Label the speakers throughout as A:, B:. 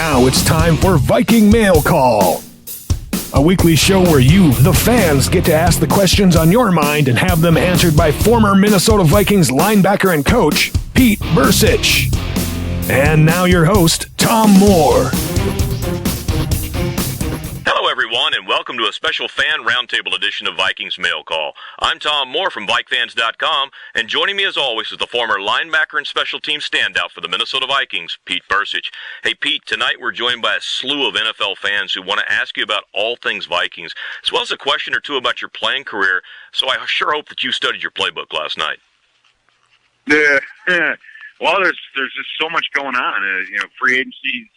A: Now it's time for Viking Mail Call, a weekly show where you, the fans, get to ask the questions on your mind and have them answered by former Minnesota Vikings linebacker and coach, Pete Bercich. And now your host, Tom Moore.
B: Hello, everyone, and welcome to a special fan roundtable edition of Vikings Mail Call. I'm Tom Moore from VikeFans.com, and joining me as always is the former linebacker and special teams standout for the Minnesota Vikings, Pete Bercich. Hey, Pete, tonight we're joined by a slew of NFL fans who want to ask you about all things Vikings, as well as a question or two about your playing career, so I sure hope that you studied your playbook last night.
C: Yeah. Well, there's just so much going on. Free agency's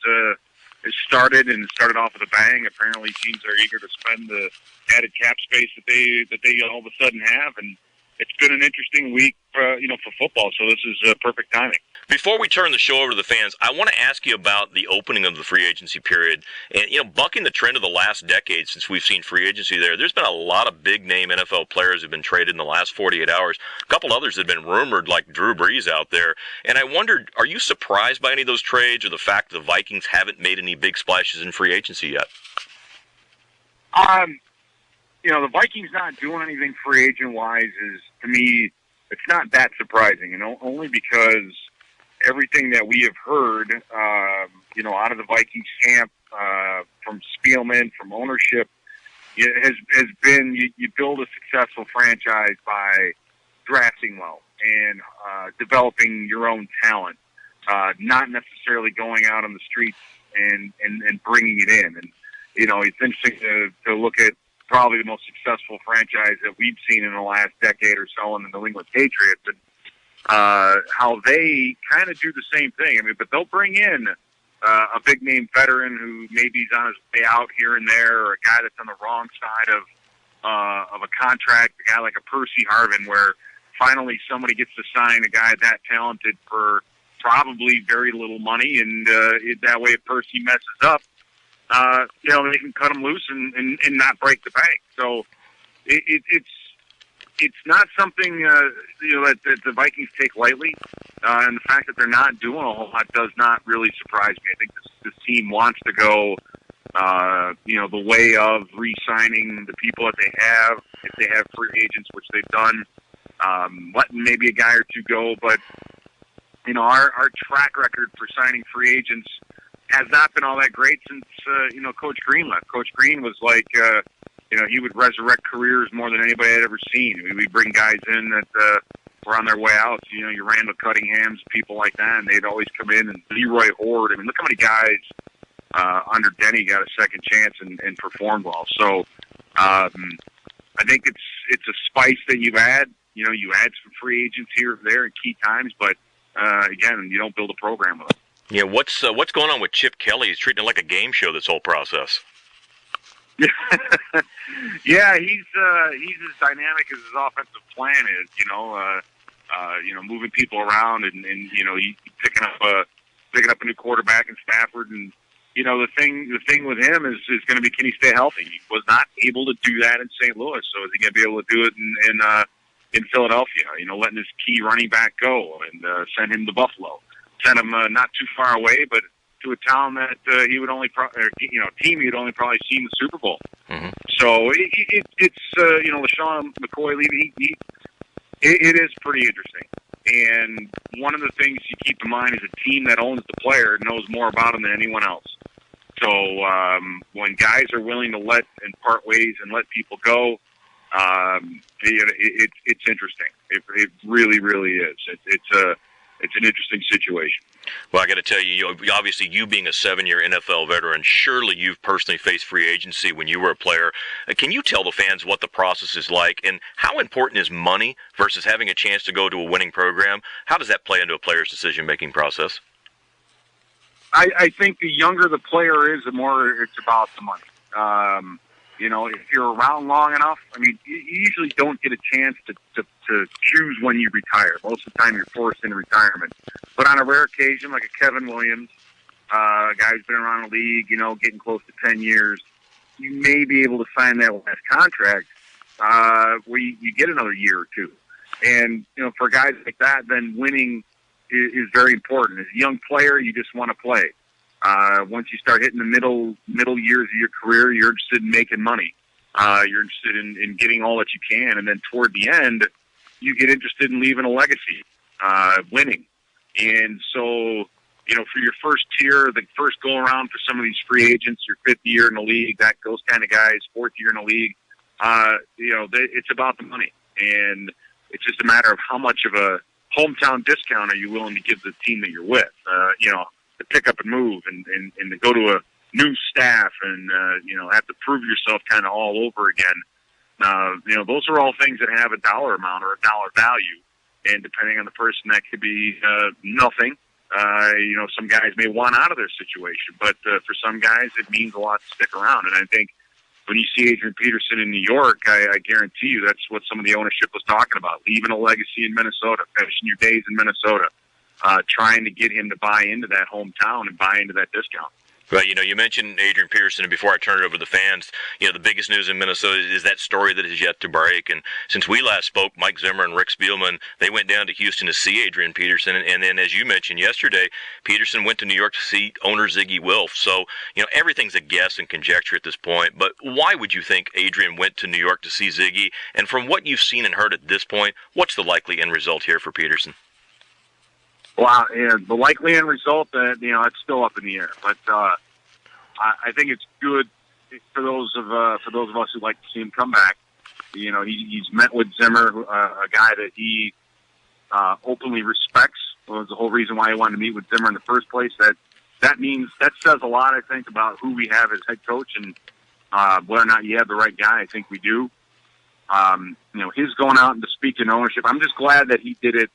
C: has started off with a bang. Apparently, teams are eager to spend the added cap space that they all of a sudden have, and it's been an interesting week, for football. So this is perfect timing.
B: Before we turn the show over to the fans, I want to ask you about the opening of the free agency period. And, bucking the trend of the last decade since we've seen free agency there's been a lot of big-name NFL players who have been traded in the last 48 hours. A couple others have been rumored, like Drew Brees out there. And I wondered, are you surprised by any of those trades or the fact that the Vikings haven't made any big splashes in free agency yet?
C: The Vikings not doing anything free agent-wise is, to me, it's not that surprising, only because everything that we have heard, out of the Vikings camp, from Spielman, from ownership, has been you build a successful franchise by drafting well and developing your own talent, not necessarily going out on the streets and bringing it in. And, it's interesting to look at probably the most successful franchise that we've seen in the last decade or so in the New England Patriots, and how they kind of do the same thing. But they'll bring in a big-name veteran who maybe is on his way out here and there, or a guy that's on the wrong side of a contract, a guy like a Percy Harvin, where finally somebody gets to sign a guy that talented for probably very little money, and that way if Percy messes up, they can cut him loose and not break the bank. So it's not something that the Vikings take lightly, and the fact that they're not doing a whole lot does not really surprise me. I think this team wants to go, the way of re-signing the people that they have, if they have free agents, which they've done, letting maybe a guy or two go. But our track record for signing free agents has not been all that great since Coach Green left. Coach Green was like, he would resurrect careers more than anybody had ever seen. We'd bring guys in that were on their way out. Your Randall Cunninghams, people like that, and they'd always come in. And Leroy Horde. Look how many guys under Denny got a second chance and performed well. So I think it's a spice that you add. You add some free agents here or there at key times, but again, you don't build a program with them.
B: Yeah, what's going on with Chip Kelly? He's treating it like a game show, this whole process.
C: Yeah, he's as dynamic as his offensive plan is. Moving people around and he's picking up a new quarterback in Stafford, and the thing with him is going to be, can he stay healthy? He was not able to do that in St. Louis, so is he going to be able to do it in Philadelphia? Letting his key running back go and send him to Buffalo. Sent him not too far away, but to a town that he would only team he would only probably see in the Super Bowl. Mm-hmm. So it's LaShawn McCoy-Levy. It is pretty interesting. And one of the things you keep in mind is a team that owns the player knows more about him than anyone else. So when guys are willing to let and part ways and let people go, it's interesting. It really, really is. It's an interesting situation.
B: Well, I got to tell you, obviously you being a 7-year NFL veteran, surely you've personally faced free agency when you were a player. Can you tell the fans what the process is like, and how important is money versus having a chance to go to a winning program? How does that play into a player's decision-making process?
C: I think the younger the player is, the more it's about the money. If you're around long enough, you usually don't get a chance to choose when you retire. Most of the time you're forced into retirement. But on a rare occasion, like a Kevin Williams, a guy who's been around the league, getting close to 10 years, you may be able to sign that last contract where you get another year or two. And, for guys like that, then winning is very important. As a young player, you just want to play. Once you start hitting the middle years of your career, you're interested in making money. You're interested in getting all that you can, and then toward the end, you get interested in leaving a legacy, winning. And so, for your first tier, the first go around for some of these free agents, your fifth year in the league, those kind of guys, fourth year in the league, it's about the money. And it's just a matter of how much of a hometown discount are you willing to give the team that you're with, to pick up and move and to go to a new staff and, have to prove yourself kind of all over again. Those are all things that have a dollar amount or a dollar value. And depending on the person, that could be nothing. Some guys may want out of their situation, but for some guys, it means a lot to stick around. And I think when you see Adrian Peterson in New York, I guarantee you that's what some of the ownership was talking about, leaving a legacy in Minnesota, finishing your days in Minnesota, trying to get him to buy into that hometown and buy into that discount.
B: Well, you mentioned Adrian Peterson, and before I turn it over to the fans, the biggest news in Minnesota is that story that is yet to break. And since we last spoke, Mike Zimmer and Rick Spielman, they went down to Houston to see Adrian Peterson. And then, as you mentioned yesterday, Peterson went to New York to see owner Ziggy Wilf. So, everything's a guess and conjecture at this point. But why would you think Adrian went to New York to see Ziggy? And from what you've seen and heard at this point, what's the likely end result here for Peterson?
C: Well, the likely end result, it's still up in the air. But I think it's good for those of us who like to see him come back. He's met with Zimmer, a guy that he openly respects. Well, was the whole reason why he wanted to meet with Zimmer in the first place. That says a lot, I think, about who we have as head coach and whether or not you have the right guy. I think we do. His going out and to speak in ownership. I'm just glad that he did it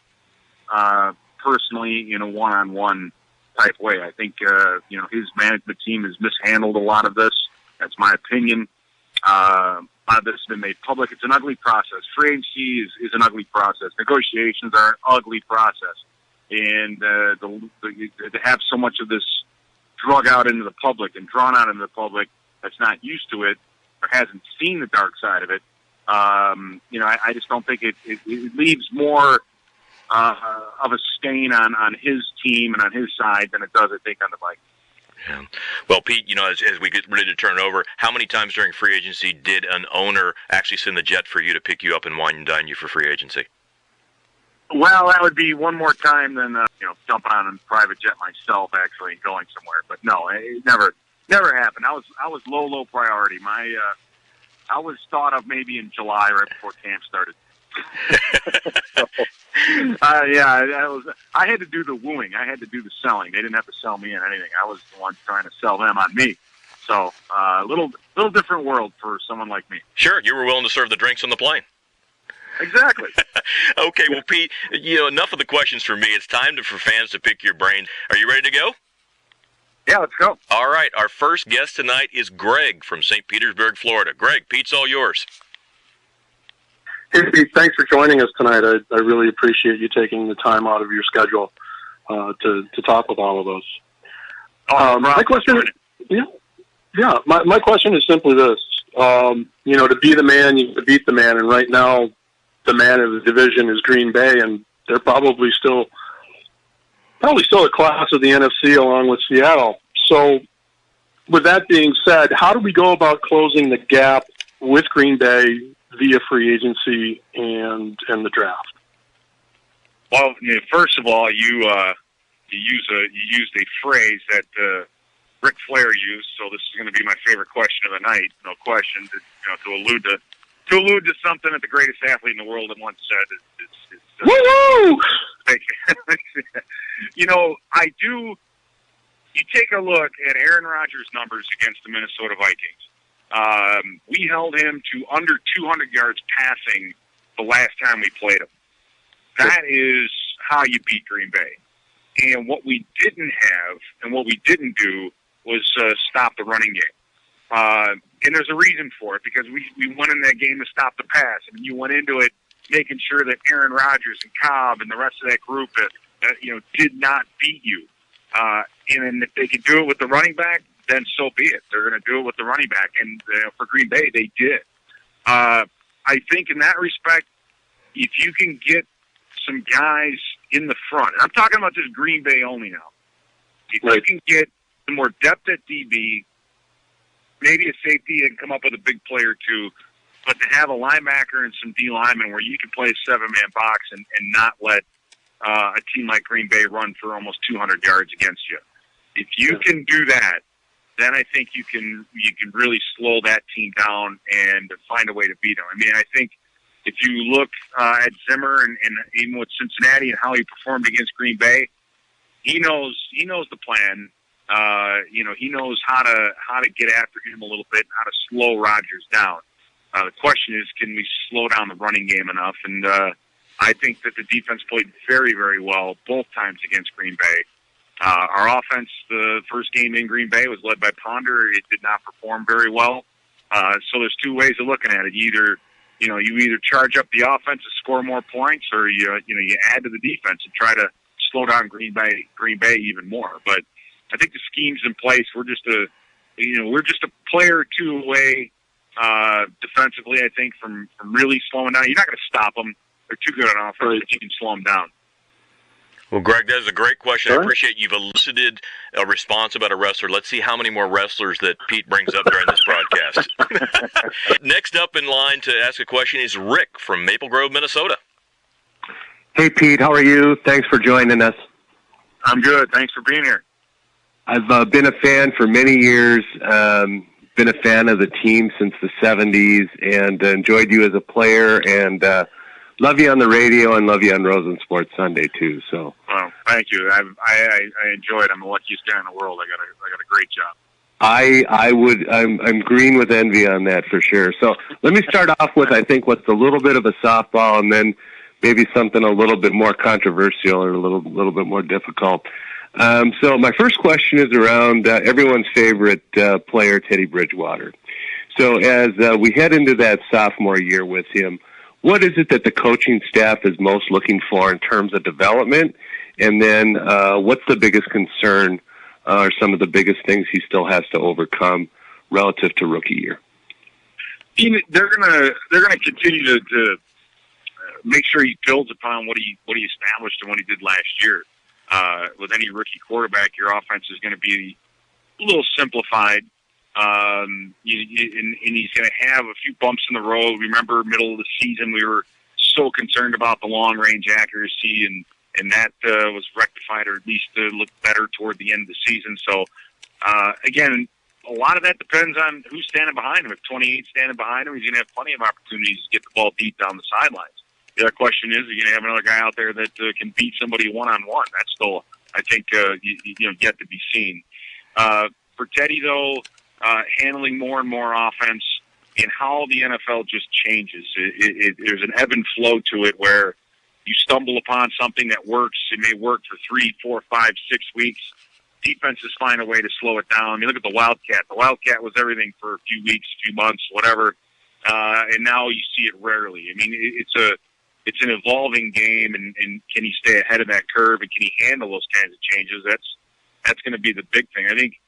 C: personally in a one-on-one type way. I think, his management team has mishandled a lot of this. That's my opinion. A lot of this has been made public. It's an ugly process. Free agency is an ugly process. Negotiations are an ugly process. And to have so much of this drug out into the public and drawn out into the public that's not used to it or hasn't seen the dark side of it, I just don't think it leaves more of a stain on his team and on his side than it does, I think, on the Vikings.
B: Yeah. Well, Pete, as we get ready to turn over, how many times during free agency did an owner actually send the jet for you to pick you up and wine and dine you for free agency?
C: Well, that would be one more time than jumping on a private jet myself, actually, and going somewhere. But no, it never happened. I was low priority. I was thought of maybe in July, right before camp started. I had to do the wooing. I had to do the selling. They didn't have to sell me in anything. I was the one trying to sell them on me. So a little different world for someone like me.
B: Sure, you were willing to serve the drinks on the plane.
C: Exactly.
B: Okay, well, Pete, enough of the questions for me. It's time for fans to pick your brain. Are you ready to go?
C: Yeah, let's go.
B: All right, our first guest tonight is Greg from St. Petersburg, Florida. Greg, Pete's all yours.
D: Hey, Pete, thanks for joining us tonight. I really appreciate you taking the time out of your schedule to talk with all of us. My question, my question is simply this: to be the man, you have to beat the man, and right now, the man of the division is Green Bay, and they're probably still a class of the NFC along with Seattle. So, with that being said, how do we go about closing the gap with Green Bay via free agency and the draft?
C: Well, first of all, you used a phrase that Ric Flair used, so this is going to be my favorite question of the night, no question. To allude to something that the greatest athlete in the world had once said.
D: Woo!
C: You take a look at Aaron Rodgers' numbers against the Minnesota Vikings. We held him to under 200 yards passing the last time we played him. That is how you beat Green Bay. And what we didn't have and what we didn't do was stop the running game. And there's a reason for it, because we went in that game to stop the pass. I mean, you went into it making sure that Aaron Rodgers and Cobb and the rest of that group did not beat you. And if they could do it with the running back, then so be it. They're going to do it with the running back. And for Green Bay, they did. I think in that respect, if you can get some guys in the front, and I'm talking about just Green Bay only now. If you can get some more depth at DB, maybe a safety and come up with a big player too. But to have a linebacker and some D linemen where you can play a 7-man box and not let a team like Green Bay run for almost 200 yards against you. If you can do that, then I think you can really slow that team down and find a way to beat them. I mean, I think if you look at Zimmer and even with Cincinnati and how he performed against Green Bay, he knows the plan. He knows how to get after him a little bit and how to slow Rodgers down. The question is, can we slow down the running game enough? And I think that the defense played very, very well both times against Green Bay. Our offense, the first game in Green Bay, was led by Ponder. It did not perform very well. So there's two ways of looking at it. You either charge up the offense to score more points, or you add to the defense and try to slow down Green Bay even more. But I think the scheme's in place. We're just a player or two away defensively, I think, from really slowing down. You're not going to stop them. They're too good on offense, but you can slow them down.
B: Well, Greg, that is a great question. I appreciate you've elicited a response about a wrestler. Let's see how many more wrestlers that Pete brings up during this broadcast. Next up in line to ask a question is Rick from Maple Grove, Minnesota.
E: Hey, Pete. How are you? Thanks for joining us.
C: I'm good. Thanks for being here.
E: I've been a fan for many years, been a fan of the team since the 70s, and enjoyed you as a player, and love you on the radio and love you on Rosen Sports Sunday too. So,
C: well, thank you. I enjoy it. I'm the luckiest guy in the world. I got a great job.
E: I'm green with envy on that for sure. So let me start off with, I think, what's a little bit of a softball, and then maybe something a little bit more controversial or a little bit more difficult. So my first question is around everyone's favorite player, Teddy Bridgewater. So as we head into that sophomore year with him, what is it that the coaching staff is most looking for in terms of development? And then what's the biggest concern or some of the biggest things he still has to overcome relative to rookie year?
C: They're gonna continue to make sure he builds upon what he established and what he did last year. With any rookie quarterback, your offense is going to be a little simplified. And he's going to have a few bumps in the road. Remember, middle of the season, we were so concerned about the long-range accuracy, and that was rectified, or at least looked better toward the end of the season. So, again, a lot of that depends on who's standing behind him. If 28's standing behind him, he's going to have plenty of opportunities to get the ball deep down the sidelines. The other question is, are you going to have another guy out there that can beat somebody one-on-one? That's still, I think, yet to be seen. For Teddy, though, handling more and more offense and how the NFL just changes. There's an ebb and flow to it where you stumble upon something that works. It may work for 3, 4, 5, 6 weeks. Defenses find a way to slow it down. I mean, look at the Wildcat. The Wildcat was everything for a few weeks, a few months, whatever, and now you see it rarely. I mean, it's an evolving game, and can he stay ahead of that curve, and can he handle those kinds of changes? That's going to be the big thing. I think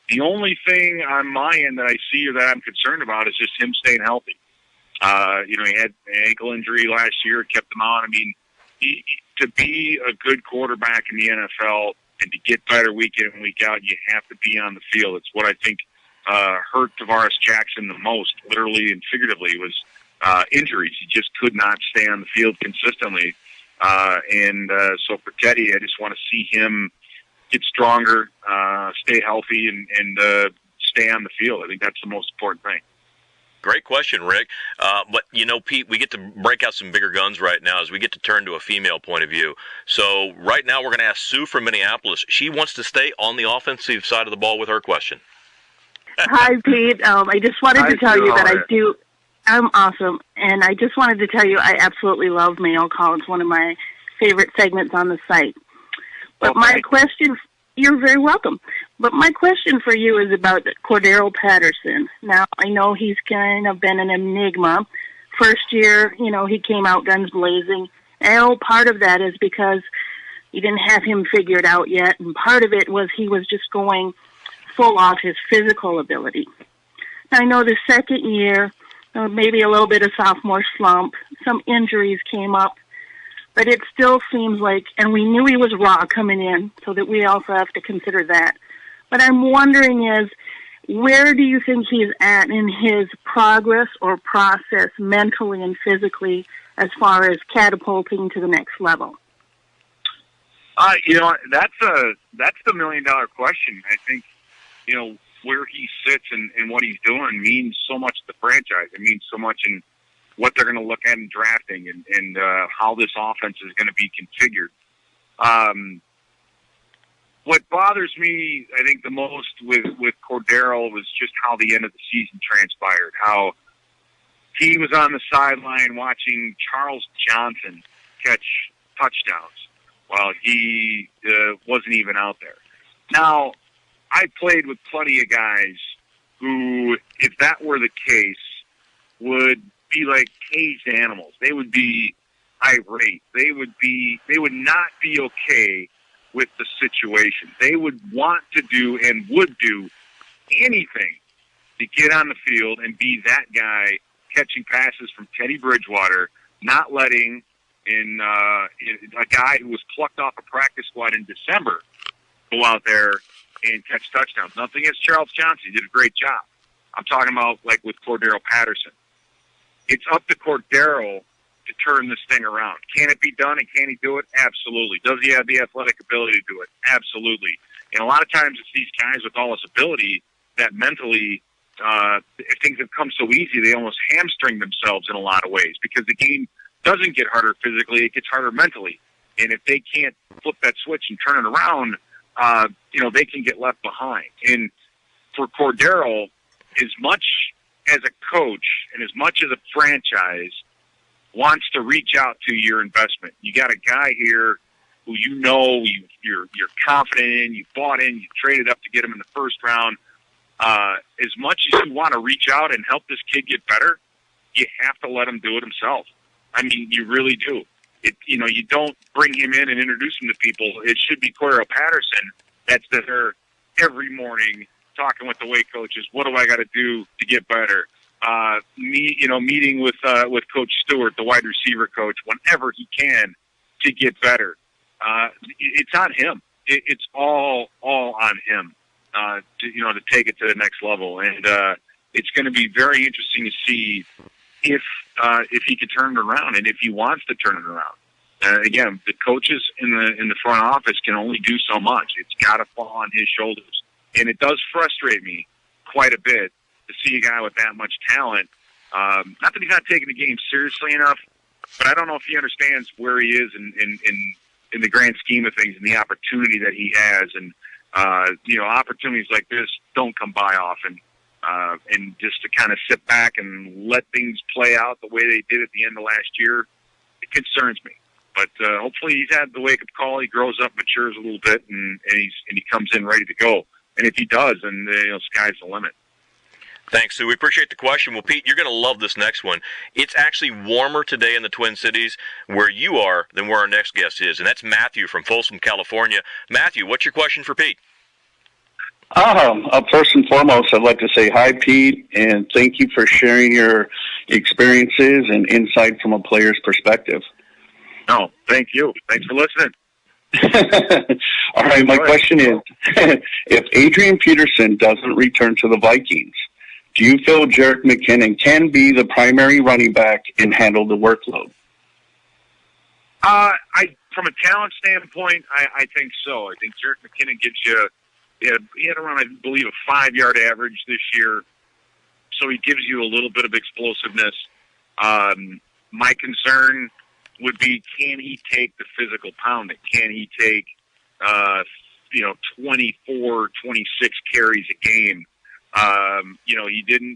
C: the only thing on my end that I see or that I'm concerned about is just him staying healthy. He had an ankle injury last year, kept him on. I mean, to be a good quarterback in the NFL and to get better week in and week out, you have to be on the field. It's what I think hurt Tavares Jackson the most, literally and figuratively, was injuries. He just could not stay on the field consistently. So for Teddy, I just want to see him get stronger, stay healthy, and stay on the field. I think that's the most important thing.
B: Great question, Rick. But, Pete, we get to break out some bigger guns right now as we get to turn to a female point of view. So right now we're going to ask Sue from Minneapolis. She wants to stay on the offensive side of the ball with her question.
F: Hi, Pete. I just wanted to tell you that I'm awesome. And I just wanted to tell you I absolutely love Mail Call. It's one of my favorite segments on the site. But my question, you're very welcome. But my question for you is about Cordero Patterson. Now, I know he's kind of been an enigma. First year, he came out guns blazing. And I know part of that is because you didn't have him figured out yet, and part of it was he was just going full off his physical ability. Now, I know the second year, maybe a little bit of sophomore slump, some injuries came up, but it still seems like, and we knew he was raw coming in, so that we also have to consider that. But I'm wondering is, where do you think he's at in his progress or process mentally and physically as far as catapulting to the next level?
C: That's the $1 million question. I think, where he sits and what he's doing means so much to the franchise. It means so much in what they're going to look at in drafting and how this offense is going to be configured. What bothers me, I think, the most with Cordero was just how the end of the season transpired, how he was on the sideline watching Charles Johnson catch touchdowns while he wasn't even out there. Now, I played with plenty of guys who, if that were the case, would be like caged animals. They would be irate. They would not be okay with the situation. They would want to do and would do anything to get on the field and be that guy catching passes from Teddy Bridgewater, not letting in a guy who was plucked off a practice squad in December go out there and catch touchdowns. Nothing against Charles Johnson. He did a great job. I'm talking about like with Cordero Patterson. It's up to Cordero to turn this thing around. Can it be done and can he do it? Absolutely. Does he have the athletic ability to do it? Absolutely. And a lot of times it's these guys with all this ability that mentally, if things have come so easy, they almost hamstring themselves in a lot of ways because the game doesn't get harder physically, it gets harder mentally. And if they can't flip that switch and turn it around, they can get left behind. And for Cordero, as much as a coach and as much as a franchise wants to reach out to your investment, you got a guy here who you're confident in, you bought in, you traded up to get him in the first round. As much as you want to reach out and help this kid get better, you have to let him do it himself. I mean, you really do. You don't bring him in and introduce him to people. It should be Cordero Patterson that's there every morning talking with the weight coaches. What do I got to do to get better? Meeting with Coach Stewart, the wide receiver coach, whenever he can to get better. It's on him. It's all on him to take it to the next level. And it's going to be very interesting to see if he can turn it around and if he wants to turn it around. Again, the coaches in the front office can only do so much. It's got to fall on his shoulders. And it does frustrate me quite a bit to see a guy with that much talent. Not that he's not taking the game seriously enough, but I don't know if he understands where he is in the grand scheme of things and the opportunity that he has. And, opportunities like this don't come by often. And just to kind of sit back and let things play out the way they did at the end of last year, it concerns me. But hopefully he's had the wake-up call. He grows up, matures a little bit, and he comes in ready to go. And if he does, then sky's the limit.
B: Thanks, Sue. We appreciate the question. Well, Pete, you're going to love this next one. It's actually warmer today in the Twin Cities where you are than where our next guest is, and that's Matthew from Folsom, California. Matthew, what's your question for Pete?
G: First and foremost, I'd like to say hi, Pete, and thank you for sharing your experiences and insight from a player's perspective.
C: No, thank you. Thanks for listening.
G: All right, my question is, if Adrian Peterson doesn't return to the Vikings, do you feel Jerick McKinnon can be the primary running back and handle the workload?
C: From a talent standpoint, I think so. I think Jerick McKinnon gives you, he had around, I believe, a 5-yard average this year, so he gives you a little bit of explosiveness. My concern would be, can he take the physical pounding? Can he take, 24, 26 carries a game?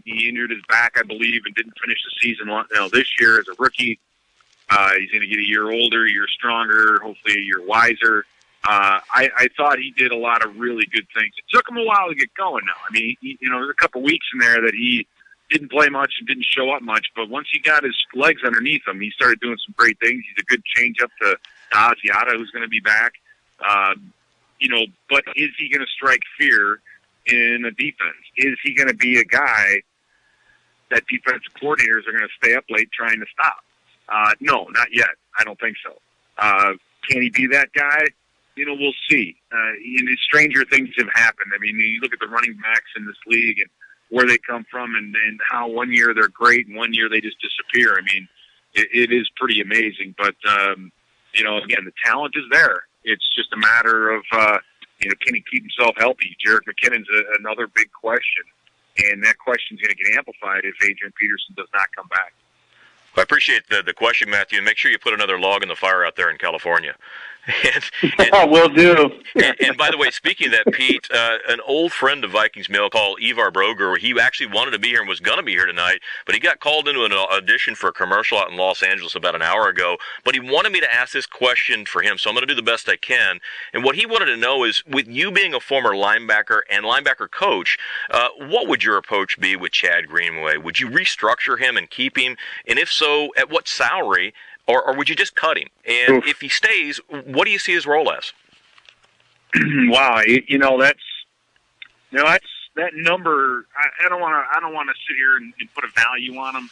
C: He injured his back, I believe, and didn't finish the season. This year as a rookie, he's going to get a year older, a year stronger, hopefully a year wiser. I thought he did a lot of really good things. It took him a while to get going now. I mean, there's a couple weeks in there that he didn't play much and didn't show up much, but once he got his legs underneath him, he started doing some great things. He's a good change-up to Asiata, who's going to be back. But is he going to strike fear in a defense? Is he going to be a guy that defensive coordinators are going to stay up late trying to stop? No, not yet. I don't think so. Can he be that guy? we'll see. Stranger things have happened. I mean, you look at the running backs in this league and where they come from, and how one year they're great and one year they just disappear. I mean, it is pretty amazing. But again, the talent is there. It's just a matter of can he keep himself healthy? Jerick McKinnon's another big question, and that question's going to get amplified if Adrian Peterson does not come back.
B: I appreciate the question, Matthew, and make sure you put another log in the fire out there in California.
G: Will do.
B: And by the way, speaking of that, Pete, an old friend of Vikings Mail Call, Ivar Broger, he actually wanted to be here and was going to be here tonight, but he got called into an audition for a commercial out in Los Angeles about an hour ago. But he wanted me to ask this question for him, so I'm going to do the best I can. And what he wanted to know is, with you being a former linebacker and linebacker coach, what would your approach be with Chad Greenway? Would you restructure him and keep him? And if so, at what salary? Or would you just cut him? And if he stays, what do you see his role as?
C: Wow, that's that number. I don't want to sit here and put a value on him.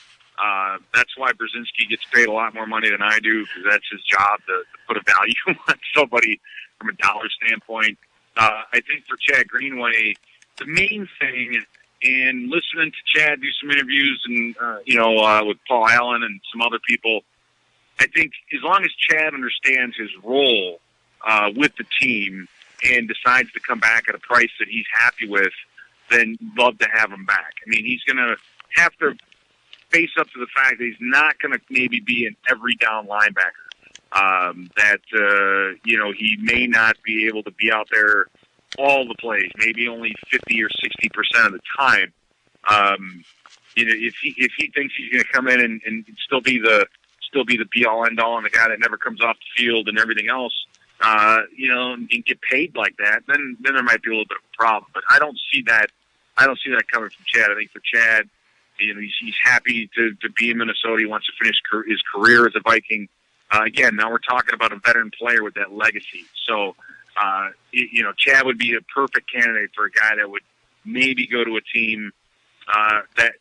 C: That's why Bercich gets paid a lot more money than I do, because that's his job to put a value on somebody from a dollar standpoint. I think for Chad Greenway, the main thing, and listening to Chad do some interviews and with Paul Allen and some other people, I think as long as Chad understands his role with the team and decides to come back at a price that he's happy with, then love to have him back. I mean, he's going to have to face up to the fact that he's not going to maybe be an every down linebacker. He may not be able to be out there all the plays, maybe only 50 or 60% of the time. If he thinks he's going to come in and still be the be all end all and the guy that never comes off the field and everything else, and get paid like that, then there might be a little bit of a problem. But I don't see that coming from Chad. I think for Chad, he's happy to be in Minnesota. He wants to finish his career as a Viking. Again, now we're talking about a veteran player with that legacy. So, Chad would be a perfect candidate for a guy that would maybe go to a team that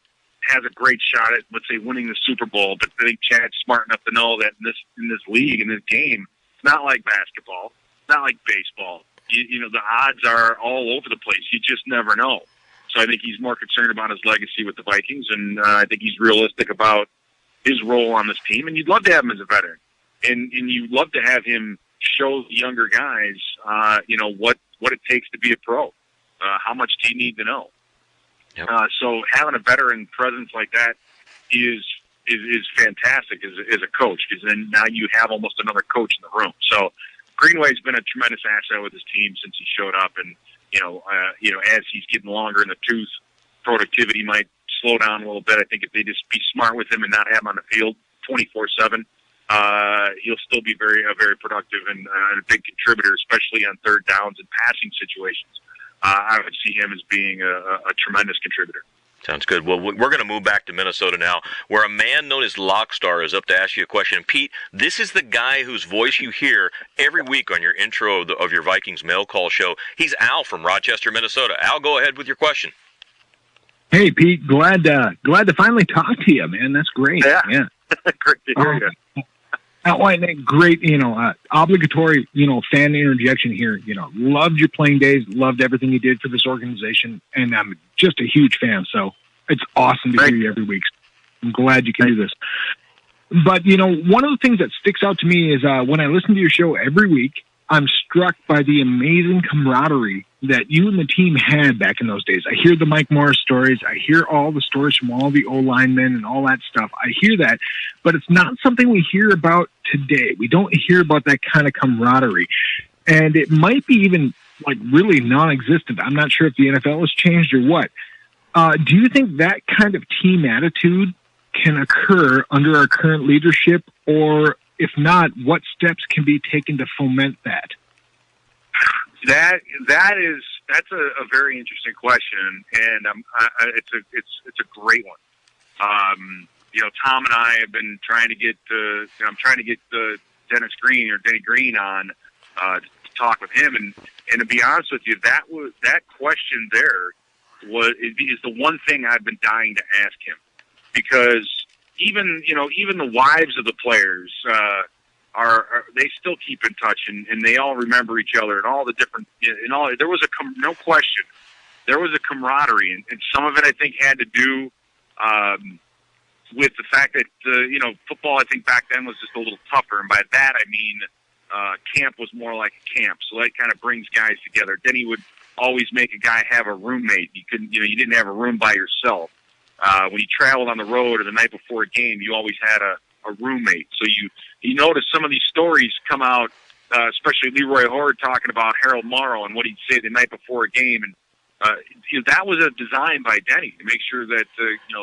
C: has a great shot at, let's say, winning the Super Bowl. But I think Chad's smart enough to know that in this league, in this game, it's not like basketball, it's not like baseball. The odds are all over the place. You just never know. So I think he's more concerned about his legacy with the Vikings, and I think he's realistic about his role on this team. And you'd love to have him as a veteran, and you'd love to have him show the younger guys, what it takes to be a pro. How much do you need to know? Yep. So having a veteran presence like that is fantastic as a coach, because then now you have almost another coach in the room. So Greenway's been a tremendous asset with his team since he showed up, and as he's getting longer in the tooth, productivity might slow down a little bit. I think if they just be smart with him and not have him on the field 24/7, he'll still be very productive and a big contributor, especially on third downs and passing situations. I would see him as being a tremendous contributor.
B: Sounds good. Well, we're going to move back to Minnesota now, where a man known as Lockstar is up to ask you a question. Pete, this is the guy whose voice you hear every week on your intro of your Vikings Mail Call show. He's Al from Rochester, Minnesota. Al, go ahead with your question.
H: Hey, Pete, glad to finally talk to you, man. That's great.
C: Yeah. Great to hear you.
H: Great, obligatory, fan interjection here. Loved your playing days, loved everything you did for this organization, and I'm just a huge fan. So it's awesome to hear you every week. I'm glad you can do this. But, one of the things that sticks out to me is when I listen to your show every week, I'm struck by the amazing camaraderie that you and the team had back in those days. I hear the Mike Morris stories. I hear all the stories from all the O-linemen and all that stuff. I hear that, but it's not something we hear about today. We don't hear about that kind of camaraderie. And it might be even really non-existent. I'm not sure if the NFL has changed or what. Do you think that kind of team attitude can occur under our current leadership, or if not, what steps can be taken to foment that?
C: That's a very interesting question, and it's a great one. Tom and I have been trying to get I'm trying to get Dennis Green or Denny Green on to talk with him, and to be honest with you, that question there is the one thing I've been dying to ask him, because even the wives of the players they still keep in touch, and they all remember each other and all the different, and all. There was no question, there was a camaraderie, and some of it I think had to do with the fact that football I think back then was just a little tougher, and by that I mean camp was more like a camp, so that kind of brings guys together. Then he would always make a guy have a roommate. You couldn't, you didn't have a room by yourself. When you traveled on the road or the night before a game, you always had a roommate. So you notice some of these stories come out, especially Leroy Horde talking about Harold Morrow and what he'd say the night before a game, and that was a design by Denny to make sure that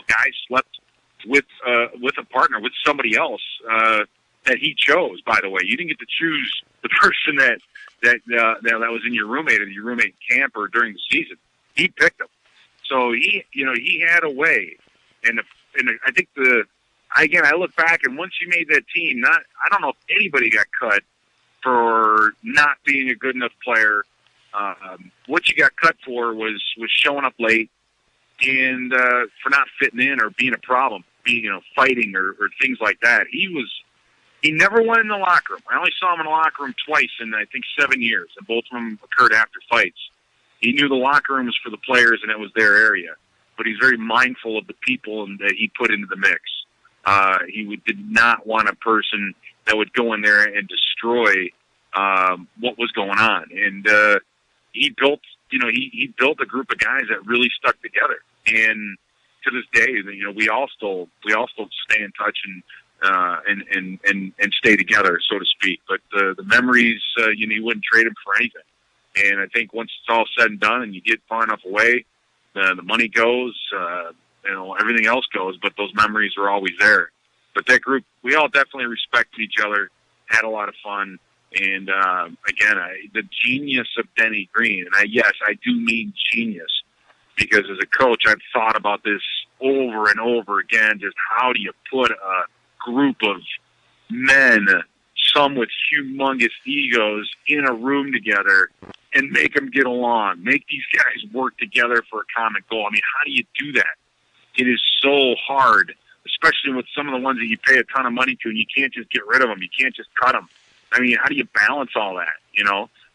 C: guys slept with a partner, with somebody else that he chose. By the way, you didn't get to choose the person that was in your roommate or your roommate camp or during the season. He picked them. So he had a way, and I think I look back, and once you made that team, I don't know if anybody got cut for not being a good enough player. What you got cut for was showing up late and for not fitting in or being a problem, fighting or things like that. He never went in the locker room. I only saw him in the locker room twice in I think 7 years, and both of them occurred after fights. He knew the locker room was for the players and it was their area, but he's very mindful of the people that he put into the mix. He did not want a person that would go in there and destroy what was going on. And he built a group of guys that really stuck together. And to this day, we all still stay in touch and stay together, so to speak. But the memories, you wouldn't trade them for anything. And I think once it's all said and done, and you get far enough away, the money goes, everything else goes. But those memories are always there. But that group, we all definitely respected each other, had a lot of fun, and again, the genius of Denny Green. And I do mean genius, because as a coach, I've thought about this over and over again. Just how do you put a group of men, some with humongous egos, in a room together and make them get along, make these guys work together for a common goal? I mean, how do you do that? It is so hard, especially with some of the ones that you pay a ton of money to, and you can't just get rid of them. You can't just cut them. I mean, how do you balance all that?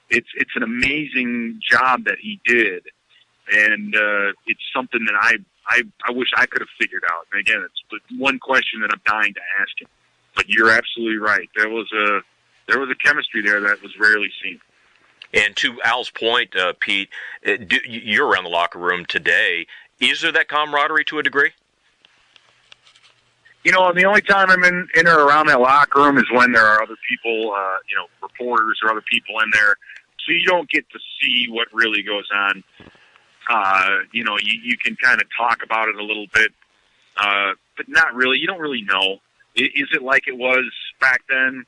C: It's an amazing job that he did, and it's something that I wish I could have figured out. And again, it's the one question that I'm dying to ask him. But you're absolutely right. There was a chemistry there that was rarely seen.
B: And to Al's point, Pete, you're around the locker room today. Is there that camaraderie to a degree?
C: The only time I'm in or around that locker room is when there are other people, reporters or other people in there. So you don't get to see what really goes on. You can kind of talk about it a little bit, but not really. You don't really know. Is it like it was back then?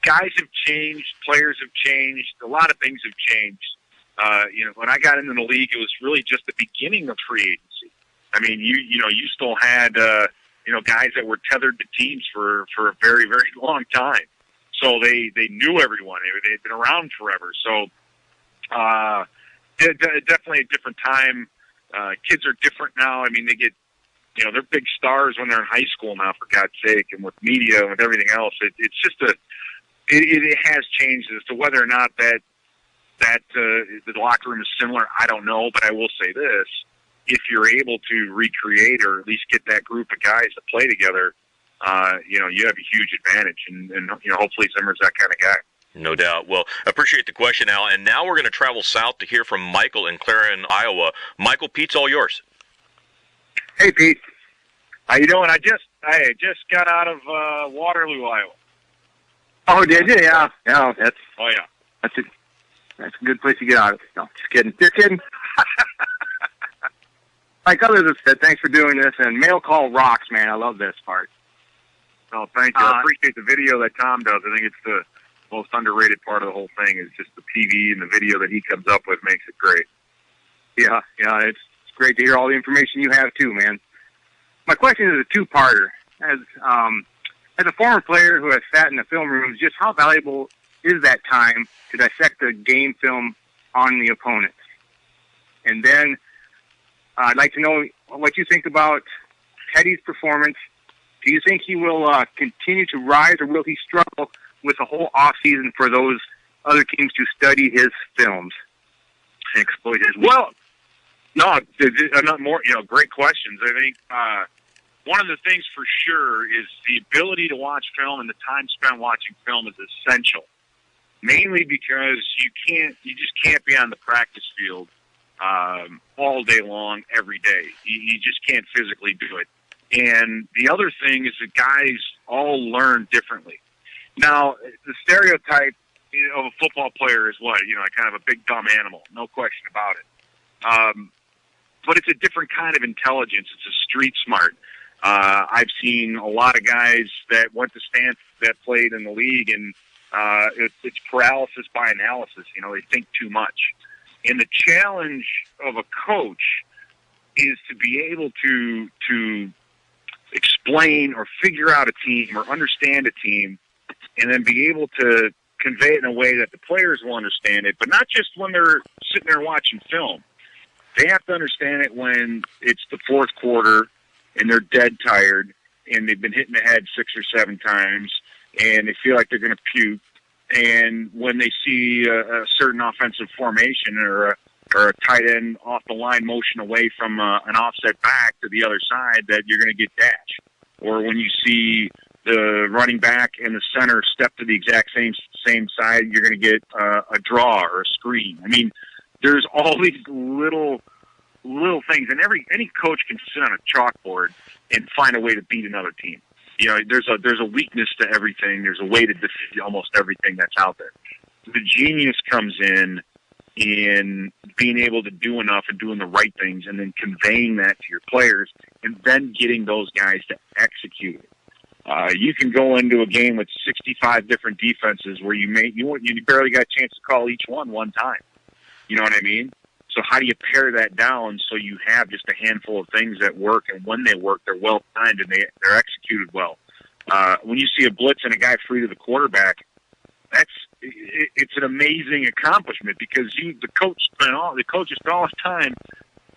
C: Guys have changed, players have changed, a lot of things have changed. When I got into the league, it was really just the beginning of free agency. I mean, you still had, guys that were tethered to teams for a very, very long time. So they knew everyone. They had been around forever. So, definitely a different time. Kids are different now. I mean, they get, they're big stars when they're in high school now, for God's sake, and with media and with everything else. It's just it has changed. As to whether or not that the locker room is similar, I don't know, but I will say this: if you're able to recreate or at least get that group of guys to play together, you have a huge advantage, and hopefully Zimmer's that kind of guy.
B: No doubt. Well, appreciate the question, Al. And now we're going to travel south to hear from Michael in Clarion, Iowa. Michael, Pete's all yours.
C: Hey, Pete. How you doing? I just got out of Waterloo, Iowa.
I: Oh, did you? Yeah. Yeah. That's a good place to get out of. No, just kidding. You're kidding. Like others have said, thanks for doing this. And mail call rocks, man. I love this part.
C: Oh, thank you. I appreciate the video that Tom does. I think it's the most underrated part of the whole thing is just the PV and the video that he comes up with makes it great.
I: Yeah, it's great to hear all the information you have too, man. My question is a two-parter. As a former player who has sat in the film rooms, just how valuable is that time to dissect the game film on the opponents? And then I'd like to know what you think about Teddy's performance. Do you think he will continue to rise, or will he struggle with a whole off season for those other teams to study his films and exploit his weaknesses?
C: Well, no, not more. Great questions. I think one of the things for sure is the ability to watch film, and the time spent watching film is essential. Mainly because you just can't be on the practice field all day long, every day. You just can't physically do it. And the other thing is that guys all learn differently. Now, the stereotype of a football player is what? Kind of a big dumb animal, no question about it. But it's a different kind of intelligence. It's a street smart. I've seen a lot of guys that went to Stanford that played in the league, and it's paralysis by analysis. They think too much. And the challenge of a coach is to be able to explain or figure out a team or understand a team, and then be able to convey it in a way that the players will understand it, but not just when they're sitting there watching film. They have to understand it when it's the fourth quarter and they're dead tired and they've been hitting the head 6 or 7 times and they feel like they're going to puke. And when they see a certain offensive formation or a tight end off the line motion away from an offset back to the other side, that you're going to get dashed. Or when you see the running back and the center step to the exact same side, you're going to get a draw or a screen. I mean, there's all these little things, and any coach can sit on a chalkboard and find a way to beat another team. There's a weakness to everything. There's a way to defeat almost everything that's out there. The genius comes in being able to do enough and doing the right things, and then conveying that to your players, and then getting those guys to execute it. You can go into a game with 65 different defenses where you barely got a chance to call each one time. You know what I mean? So how do you pare that down so you have just a handful of things that work, and when they work, they're well timed and they're executed well. When you see a blitz and a guy free to the quarterback, it's an amazing accomplishment, because the coach spent all his time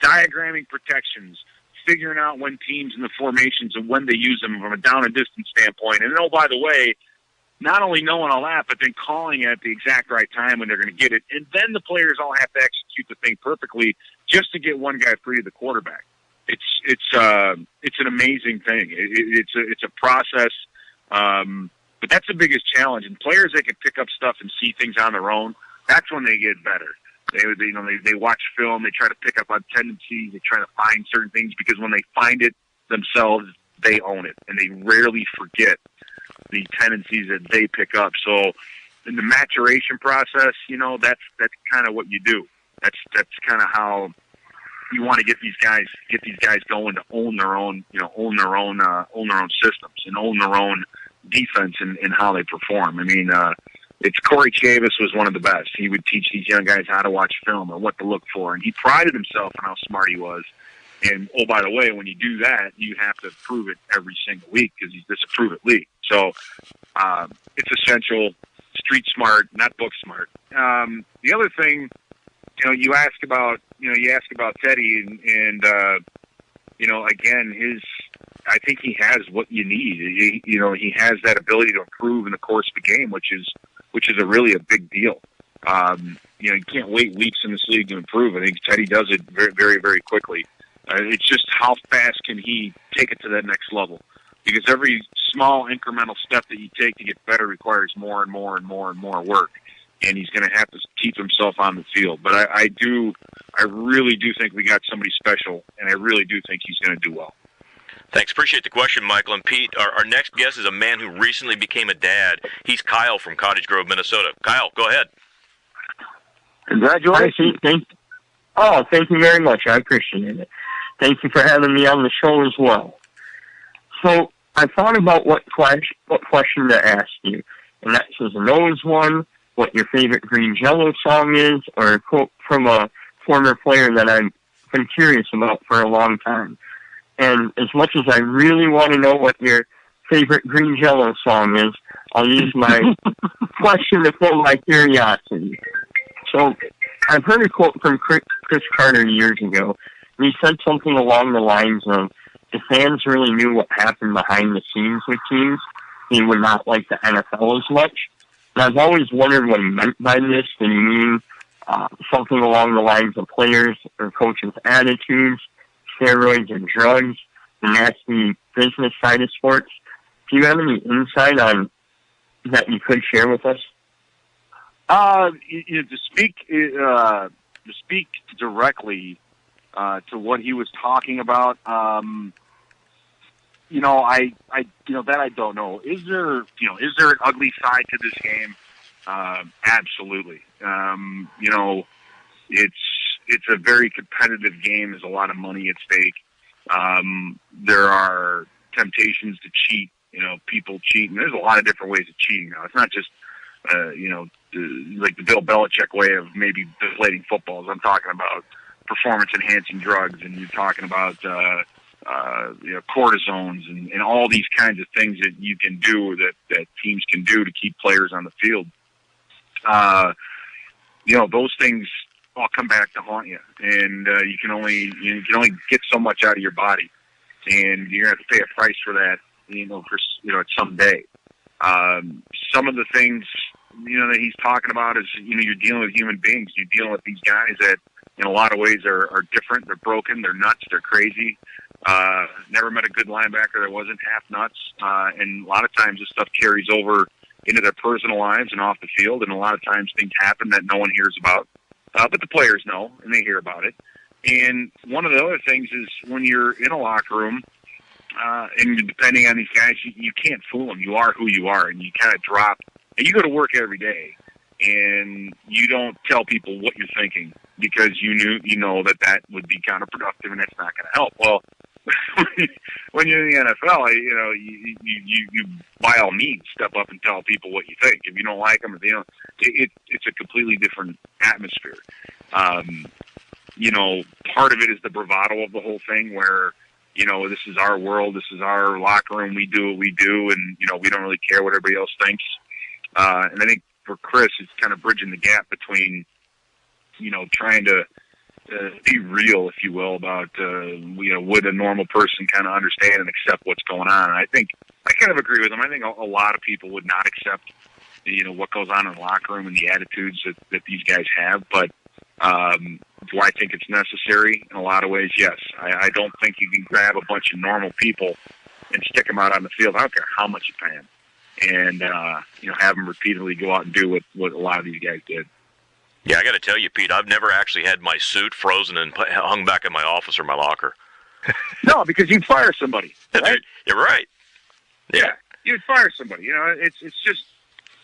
C: diagramming protections, figuring out when teams and the formations and when they use them from a down and distance standpoint. And by the way, not only knowing all that, but then calling it at the exact right time when they're going to get it. And then the players all have to execute the thing perfectly just to get one guy free to the quarterback. It's an amazing thing. It's a process. But that's the biggest challenge. And players that can pick up stuff and see things on their own, that's when they get better. They watch film, they try to pick up on tendencies, they try to find certain things, because when they find it themselves, they own it, and they rarely forget the tendencies that they pick up. So in the maturation process, that's kind of what you do. That's kind of how you want to get these guys going to own their own systems and own their own defense and how they perform. I mean, it's Corey Chavis was one of the best. He would teach these young guys how to watch film and what to look for, and he prided himself on how smart he was. And, oh, by the way, when you do that, you have to prove it every single week, because this is a prove-it league. So it's essential, street smart, not book smart. The other thing, you ask about Teddy, and again, I think he has what you need. He has that ability to improve in the course of the game, which is a big deal. You can't wait weeks in this league to improve. I think Teddy does it very, very, very quickly. It's just how fast can he take it to that next level? Because every small incremental step that you take to get better requires more and more and more and more work. And he's going to have to keep himself on the field. But I really do think we got somebody special, and I really do think he's going to do well.
B: Thanks. Appreciate the question, Michael. And Pete, our next guest is a man who recently became a dad. He's Kyle from Cottage Grove, Minnesota. Kyle, go ahead.
J: Congratulations. Thank you very much. I appreciate it. Thank you for having me on the show as well. So I thought about what question to ask you, and that's a nose one, what your favorite Green Jello song is, or a quote from a former player that I've been curious about for a long time. And as much as I really want to know what your favorite Green Jello song is, I'll use my question to fill my curiosity. So I've heard a quote from Chris Carter years ago, and he said something along the lines of, if fans really knew what happened behind the scenes with teams, they would not like the NFL as much. And I've always wondered what he meant by this. Did he mean something along the lines of players or coaches' attitudes, steroids and drugs, the nasty business side of sports? Do you have any insight on that you could share with us?
C: To speak directly to what he was talking about, I don't know. Is there an ugly side to this game? Absolutely. It's a very competitive game. There's a lot of money at stake. There are temptations to cheat. People cheat, and there's a lot of different ways of cheating now. It's not just, like the Bill Belichick way of maybe deflating footballs. I'm talking about performance-enhancing drugs, and you're talking about cortisones and all these kinds of things that you can do, that teams can do to keep players on the field. Those things all come back to haunt you, and you can only get so much out of your body, and you're gonna have to pay a price for that. Someday. Some of the things that he's talking about is you're dealing with human beings. You're dealing with these guys that in a lot of ways are different. They're broken. They're nuts. They're crazy. Never met a good linebacker that wasn't half nuts. And a lot of times this stuff carries over into their personal lives and off the field. And a lot of times things happen that no one hears about, but the players know and they hear about it. And one of the other things is when you're in a locker room. And depending on these guys, you can't fool them. You are who you are, and you kind of drop. And you go to work every day, and you don't tell people what you're thinking because you know that would be counterproductive, and that's not going to help. Well, when you're in the NFL, you by all means step up and tell people what you think. If you don't like them, it's a completely different atmosphere. Part of it is the bravado of the whole thing, where. This is our world. This is our locker room. We do what we do, and we don't really care what everybody else thinks. And I think for Chris, it's kind of bridging the gap between, trying to be real, if you will, about would a normal person kind of understand and accept what's going on. And I think I kind of agree with him. I think a lot of people would not accept, what goes on in the locker room and the attitudes that these guys have, but. Do I think it's necessary? In a lot of ways, yes. I don't think you can grab a bunch of normal people and stick them out on the field. I don't care how much you pay them. And, have them repeatedly go out and do what a lot of these guys did.
B: Yeah, I got to tell you, Pete, I've never actually had my suit frozen and hung back in my office or my locker.
C: No, because you'd fire somebody. Right?
B: You're right. Yeah.
C: You'd fire somebody. It's just,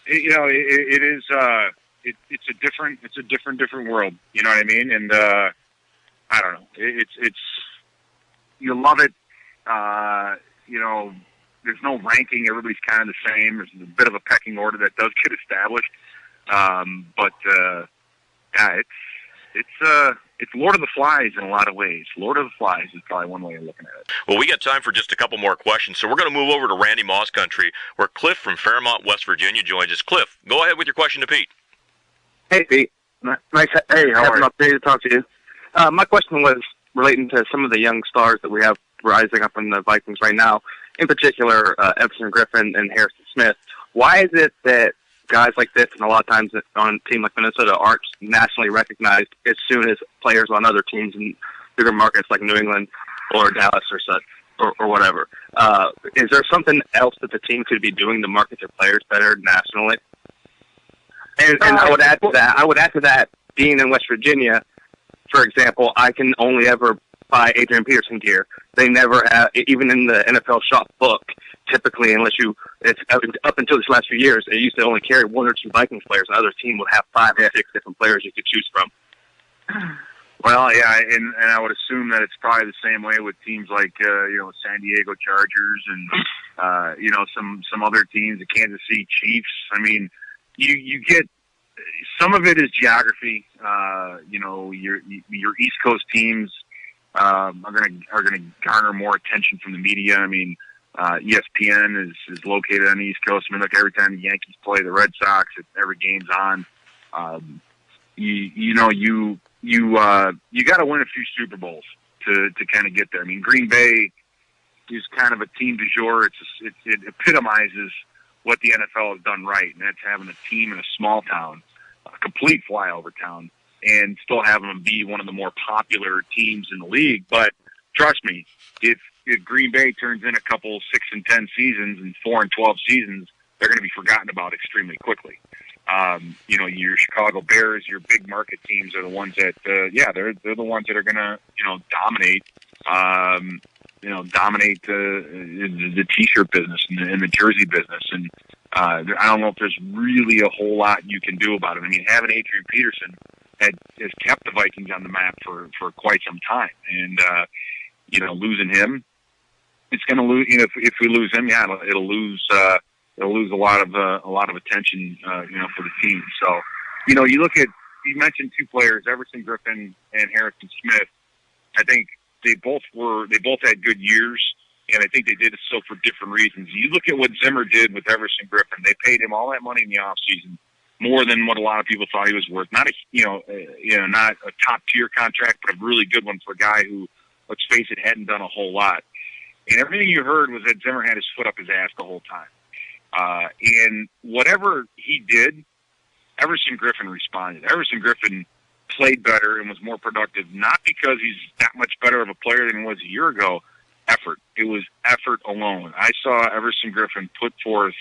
C: it is, it's a different world. You know what I mean? And I don't know. It's you love it. There's no ranking. Everybody's kind of the same. There's a bit of a pecking order that does get established. It's Lord of the Flies in a lot of ways. Lord of the Flies is probably one way of looking at it.
B: Well, we got time for just a couple more questions, so we're going to move over to Randy Moss country, where Cliff from Fairmont, West Virginia joins us. Cliff, go ahead with your question to Pete.
K: Hey, Pete. Nice. Hey, I have an opportunity to talk to you. My question was relating to some of the young stars that we have rising up in the Vikings right now, in particular, Everson Griffin and Harrison Smith. Why is it that guys like this, and a lot of times on a team like Minnesota, aren't nationally recognized as soon as players on other teams in bigger markets like New England or Dallas or such, or whatever? Is there something else that the team could be doing to market their players better nationally? And I would add to that, being in West Virginia, for example, I can only ever buy Adrian Peterson gear. They never have, even in the NFL shop book, typically, it's up until this last few years, it used to only carry one or two Vikings players. Another team would have 5 or 6 different players you could choose from.
C: Well, yeah, and I would assume that it's probably the same way with teams like, San Diego Chargers and, some other teams, the Kansas City Chiefs. I mean, you get some of it is geography. Your East Coast teams are going to garner more attention from the media. I mean, ESPN is located on the East Coast. I mean, look, every time the Yankees play the Red Sox, every game's on. You got to win a few Super Bowls to kind of get there. I mean, Green Bay is kind of a team du jour. It epitomizes what the NFL has done right, and that's having a team in a small town, a complete flyover town, and still having them be one of the more popular teams in the league. But trust me, if Green Bay turns in a couple 6-10 seasons and 4-12 seasons, they're going to be forgotten about extremely quickly. Your Chicago Bears, your big market teams are the ones that, they're the ones that are going to, dominate, dominate the T-shirt business and the jersey business. And I don't know if there's really a whole lot you can do about it. I mean, having Adrian Peterson has kept the Vikings on the map for quite some time, and losing him, it's going to lose. If we lose him, it'll lose a lot of attention, for the team. So, you mentioned two players, Everson Griffin and Harrison Smith. I think they both had good years, and I think they did so for different reasons. You look at what Zimmer did with Everson Griffin. They paid him all that money in the offseason, more than what a lot of people thought he was worth. Not a top tier contract, but a really good one for a guy who, let's face it, hadn't done a whole lot. And everything you heard was that Zimmer had his foot up his ass the whole time. And whatever he did, Everson Griffin responded. Everson Griffin played better and was more productive, not because he's that much better of a player than he was a year ago. Effort. It was effort alone. I saw Everson Griffin put forth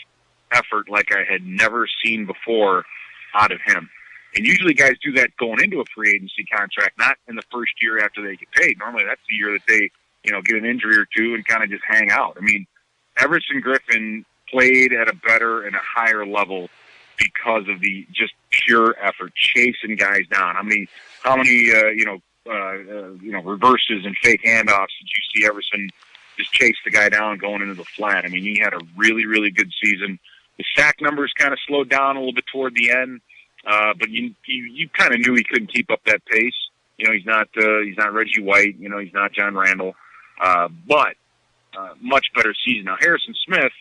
C: effort like I had never seen before out of him. And usually guys do that going into a free agency contract, not in the first year after they get paid. Normally that's the year that they, get an injury or two and kind of just hang out. I mean, Everson Griffin played at a better and a higher level because of the just pure effort, chasing guys down. How many reverses and fake handoffs did you see Everson just chase the guy down going into the flat? I mean, he had a really, really good season. The sack numbers kind of slowed down a little bit toward the end, but you kind of knew he couldn't keep up that pace. He's not Reggie White. He's not John Randall, but much better season. Now, Harrison Smith,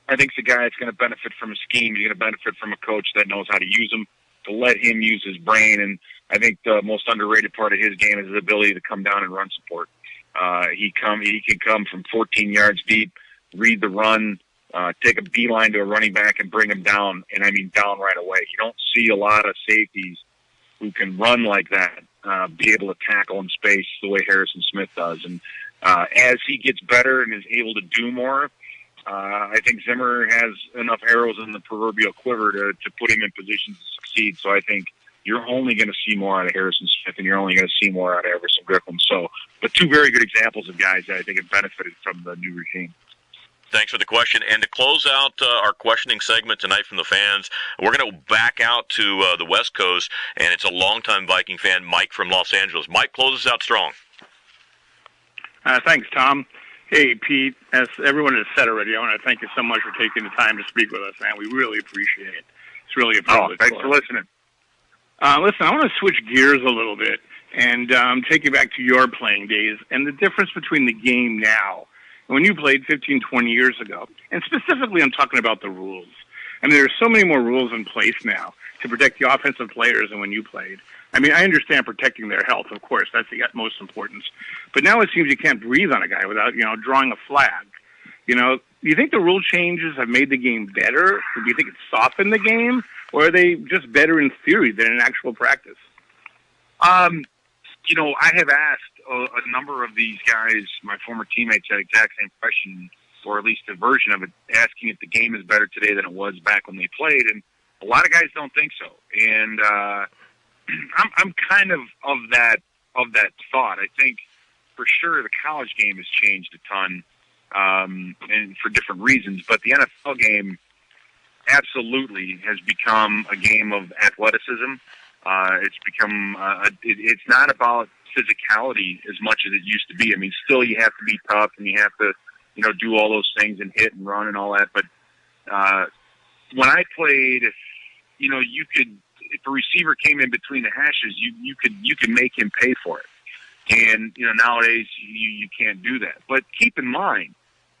C: I think, is a guy that's going to benefit from a scheme. He's going to benefit from a coach that knows how to use him, to let him use his brain. And I think the most underrated part of his game is his ability to come down and run support. He can come from 14 yards deep, read the run, take a beeline to a running back and bring him down, and I mean down right away. You don't see a lot of safeties who can run like that, be able to tackle in space the way Harrison Smith does. And as he gets better and is able to do more, I think Zimmer has enough arrows in the proverbial quiver to put him in position to succeed. So I think you're only going to see more out of Harrison Smith, and you're only going to see more out of Everson Griffin. So, but two very good examples of guys that I think have benefited from the new regime.
B: Thanks for the question. And to close out our questioning segment tonight from the fans, we're going to back out to the West Coast, and it's a longtime Viking fan, Mike from Los Angeles. Mike, close us out strong.
L: Thanks, Tom. Hey, Pete, as everyone has said already, I want to thank you so much for taking the time to speak with us, man. We really appreciate it. It's really a privilege.
C: Thanks for listening.
L: Listen, I want to switch gears a little bit and take you back to your playing days and the difference between the game now and when you played 15, 20 years ago. And specifically, I'm talking about the rules. I mean, there are so many more rules in place now to protect the offensive players than when you played. I mean, I understand protecting their health, of course. That's the utmost importance. But now it seems you can't breathe on a guy without, drawing a flag. Do you think the rule changes have made the game better? Or do you think it softened the game? Or are they just better in theory than in actual practice?
C: I have asked a number of these guys, my former teammates, that exact same question, or at least a version of it, asking if the game is better today than it was back when they played. And a lot of guys don't think so. And I'm kind of that thought. I think for sure the college game has changed a ton, and for different reasons. But the NFL game absolutely has become a game of athleticism. It's become it's not about physicality as much as it used to be. I mean, still you have to be tough and you have to do all those things and hit and run and all that. But when I played, you could, if a receiver came in between the hashes, you could make him pay for it. And nowadays you can't do that. But keep in mind,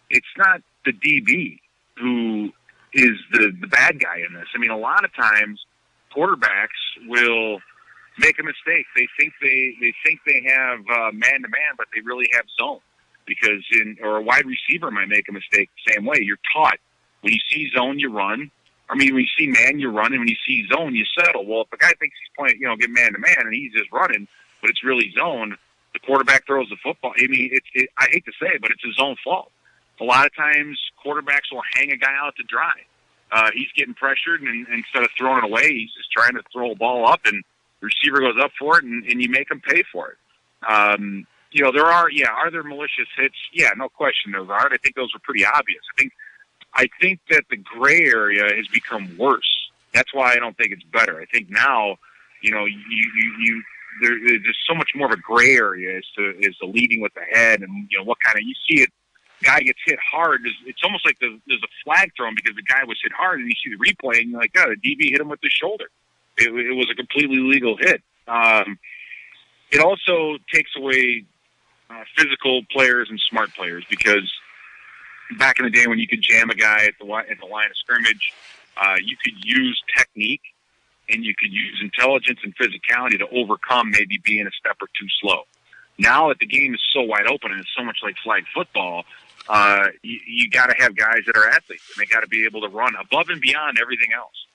C: it's not the DB who is the bad guy in this. I mean, a lot of times quarterbacks will make a mistake. They think they have man-to-man, but they really have zone. Or a wide receiver might make a mistake the same way. You're taught When you see zone, you run. I mean, when you see man, you run, and when you see zone, you settle. Well, if a guy thinks he's playing, get man-to-man, and he's just running, but it's really zone, the quarterback throws the football. I mean, I hate to say it, but it's his own fault. A lot of times, quarterbacks will hang a guy out to dry. He's getting pressured, and instead of throwing it away, he's just trying to throw a ball up, and the receiver goes up for it, and you make him pay for it. Are there malicious hits? Yeah, no question those are. I think those are pretty obvious. I think that the gray area has become worse. That's why I don't think it's better. I think now, there's so much more of a gray area as to leading with the head, and what kind of, you see it. Guy gets hit hard. It's almost like there's a flag thrown because the guy was hit hard, and you see the replay, and you're like, oh, the DB hit him with the shoulder. It was a completely legal hit. It also takes away physical players and smart players, because back in the day when you could jam a guy at the line of scrimmage, you could use technique and you could use intelligence and physicality to overcome maybe being a step or two slow. Now that the game is so wide open and it's so much like flag football, you got to have guys that are athletes, and they got to be able to run above and beyond everything else.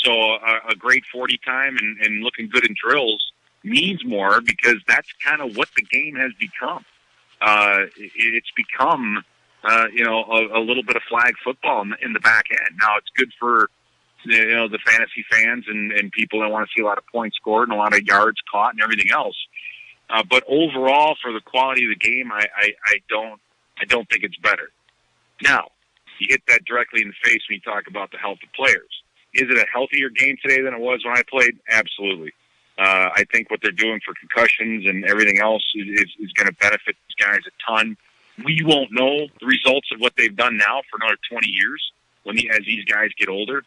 C: So a great 40 time and looking good in drills means more, because that's kind of what the game has become. It's become, a little bit of flag football in the back end. Now it's good for, the fantasy fans and people that want to see a lot of points scored and a lot of yards caught and everything else. But overall, for the quality of the game, I don't think it's better. Now, you hit that directly in the face when you talk about the health of players. Is it a healthier game today than it was when I played? Absolutely. I think what they're doing for concussions and everything else is going to benefit these guys a ton. We won't know the results of what they've done now for another 20 years as these guys get older.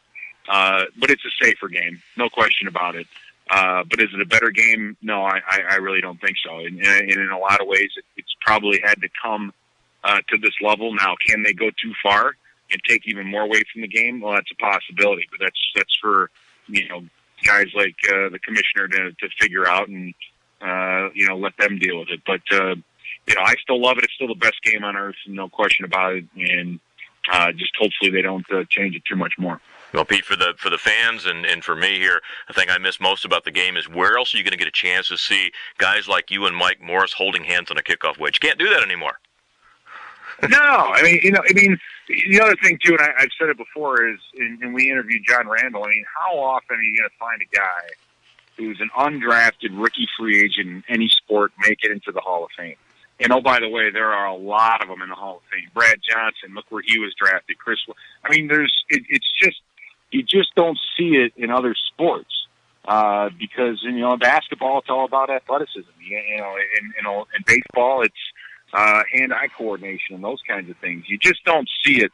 C: But it's a safer game, no question about it. But is it a better game? No, I really don't think so. And in a lot of ways, it's probably had to come to this level. Now, can they go too far and take even more away from the game? Well, that's a possibility. But that's for guys like the commissioner to figure out and let them deal with it. But I still love it. It's still the best game on earth, no question about it. And just hopefully they don't change it too much more.
B: Well, Pete, for the fans and for me here, the thing I miss most about the game is, where else are you going to get a chance to see guys like you and Mike Morris holding hands on a kickoff wedge? You can't do that anymore.
C: No, I mean, the other thing too, and I've said it before, is, and we interviewed John Randall. I mean, how often are you going to find a guy who's an undrafted rookie free agent in any sport make it into the Hall of Fame? And oh, by the way, there are a lot of them in the Hall of Fame. Brad Johnson, look where he was drafted. Chris, I mean, it's just, you just don't see it in other sports, because in basketball it's all about athleticism. In baseball it's hand-eye coordination and those kinds of things. You just don't see it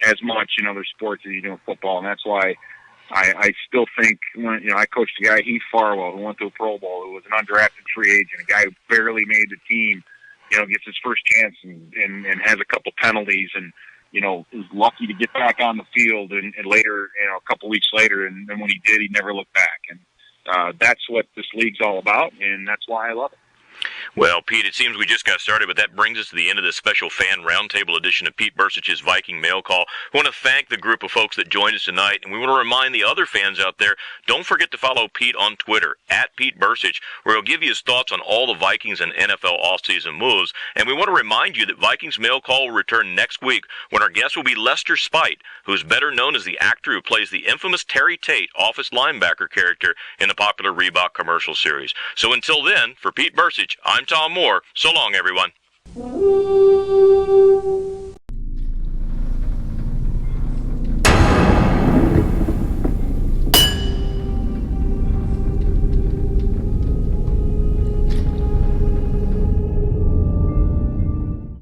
C: as much in other sports as you do in football, and that's why I still think I coached a guy, Heath Farwell, who went to a Pro Bowl, who was an undrafted free agent, a guy who barely made the team. Gets his first chance and has a couple penalties and, is lucky to get back on the field and later, a couple weeks later. And then when he did, he never looked back. And that's what this league's all about, and that's why I love it.
B: Well, Pete, it seems we just got started, but that brings us to the end of this special fan roundtable edition of Pete Bercich's Viking Mail Call. We want to thank the group of folks that joined us tonight, and we want to remind the other fans out there, don't forget to follow Pete on Twitter, @PeteBercich, where he'll give you his thoughts on all the Vikings and NFL offseason moves. And we want to remind you that Vikings Mail Call will return next week, when our guest will be Lester Spite, who is better known as the actor who plays the infamous Terry Tate office linebacker character in the popular Reebok commercial series. So until then, for Pete Bercich, I'm Tom Moore. So long, everyone.